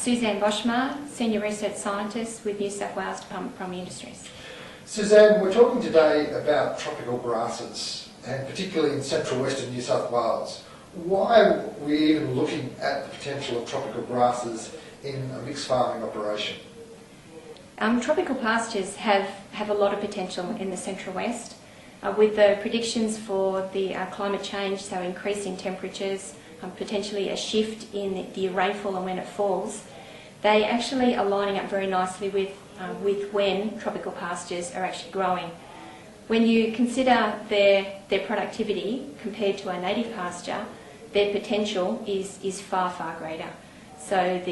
Suzanne Boschma, Senior Research Scientist with New South Wales Department of Primary Industries. Suzanne, we're talking today about tropical grasses, and particularly in central western New South Wales. Why are we even looking at the potential of tropical grasses in a mixed farming operation? Tropical pastures have a lot of potential in the Central West. With the predictions for the climate change, so increasing temperatures, potentially a shift in the rainfall and when it falls, they actually are lining up very nicely with when tropical pastures are actually growing. When you consider their productivity compared to a native pasture, their potential is far, far greater. So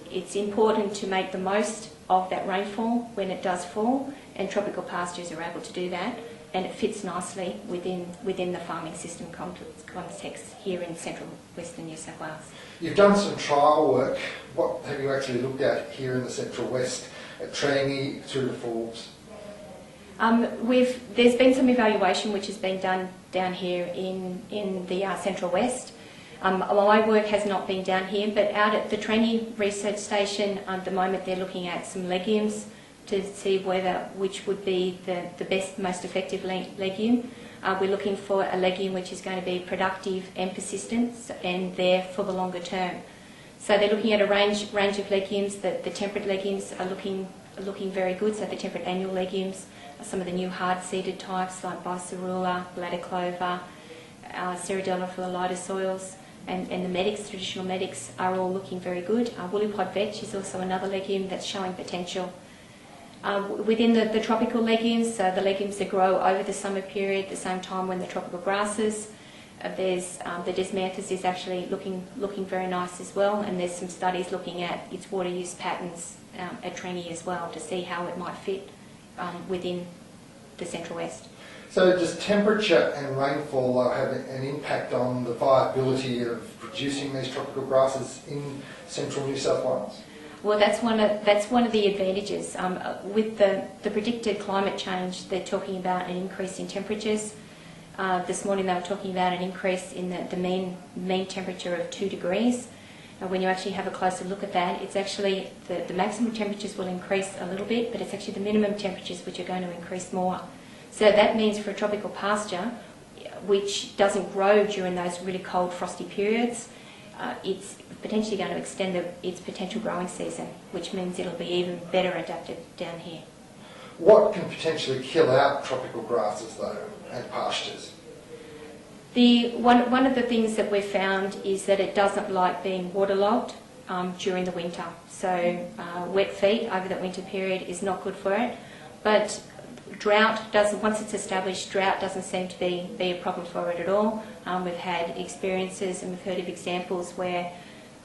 it's important to make the most of that rainfall when it does fall, and tropical pastures are able to do that, and it fits nicely within the farming system context here in central western New South Wales. You've done some trial work. What have you actually looked at here in the Central West at Trangie through to Forbes? There's been some evaluation which has been done down here in the Central West. My work has not been down here, but out at the Trangie Research Station at the moment they're looking at some legumes to see which would be the best, most effective legume. We're looking for a legume which is going to be productive and persistent and there for the longer term. So they're looking at a range of legumes. The temperate legumes are looking very good, so the temperate annual legumes, some of the new hard-seeded types like bicerula, bladder clover, ceridella for the lighter soils, and the medics, traditional medics, are all looking very good. Woolly pod vetch is also another legume that's showing potential. Within the tropical legumes, so the legumes that grow over the summer period, the same time when the tropical grasses, there's the desmanthus is actually looking very nice as well, and there's some studies looking at its water use patterns at Trangie as well to see how it might fit within the Central West. So does temperature and rainfall have an impact on the viability of producing these tropical grasses in central New South Wales? Well, that's one of the advantages. With the predicted climate change, they're talking about an increase in temperatures. This morning they were talking about an increase in the mean temperature of 2 degrees. When you actually have a closer look at that, it's actually the maximum temperatures will increase a little bit, but it's actually the minimum temperatures which are going to increase more. So that means for a tropical pasture, which doesn't grow during those really cold, frosty periods, it's potentially going to extend its potential growing season, which means it'll be even better adapted down here. What can potentially kill out tropical grasses, though, and pastures? One of the things that we've found is that it doesn't like being waterlogged during the winter. So wet feet over that winter period is not good for it. But once it's established, drought doesn't seem to be a problem for it at all. We've had experiences and we've heard of examples where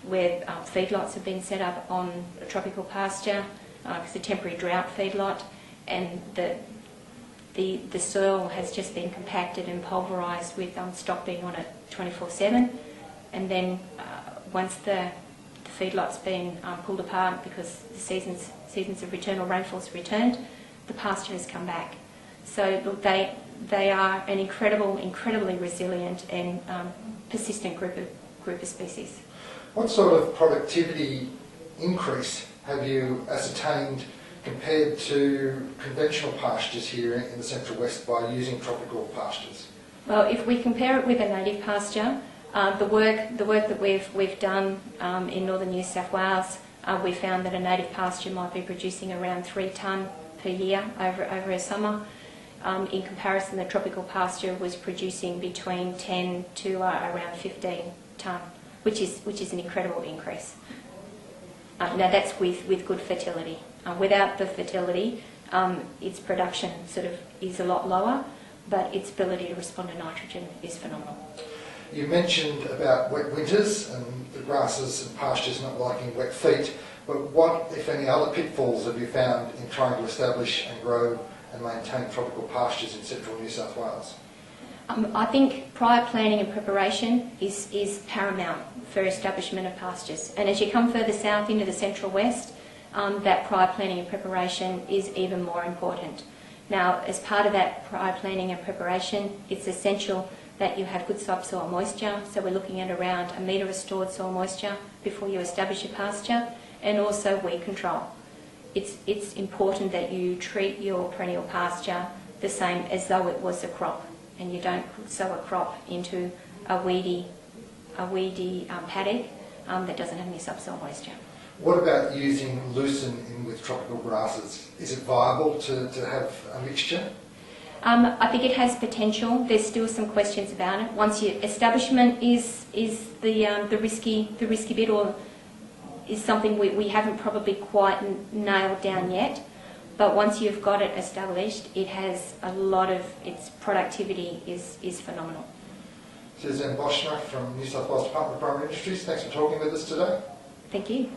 feedlots have been set up on a tropical pasture. It's a temporary drought feedlot, and the soil has just been compacted and pulverised with stock being on it 24/7, and then once the feedlot's been pulled apart because the seasons of return or rainfall's returned, the pasture has come back. So look, they are an incredibly resilient and persistent group of species. What sort of productivity increase have you ascertained compared to conventional pastures here in the Central West by using tropical pastures? Well, if we compare it with a native pasture, the work that we've done in northern New South Wales, we found that a native pasture might be producing around 3 tonne per year over a summer. In comparison, the tropical pasture was producing between 10 to around 15 tonne, which is an incredible increase. Now that's with good fertility. Without the fertility, its production sort of is a lot lower, but its ability to respond to nitrogen is phenomenal. You mentioned about wet winters and the grasses and pastures not liking wet feet, but what, if any, other pitfalls have you found in trying to establish and grow and maintain tropical pastures in central New South Wales? I think prior planning and preparation is paramount for establishment of pastures. And as you come further south into the Central West, that prior planning and preparation is even more important. Now, as part of that prior planning and preparation, it's essential that you have good subsoil moisture. So we're looking at around 1 metre of stored soil moisture before you establish your pasture. and also weed control. It's important that you treat your perennial pasture the same as though it was a crop, and you don't sow a crop into a weedy paddock that doesn't have any subsoil moisture. What about using lucerne in with tropical grasses? Is it viable to have a mixture? I think it has potential. There's still some questions about it. Once your establishment is the risky bit, or is something we haven't probably quite nailed down yet. But once you've got it established, it has a lot of, its productivity is phenomenal. Suzanne Boschma from New South Wales Department of Primary Industries, thanks for talking with us today. Thank you.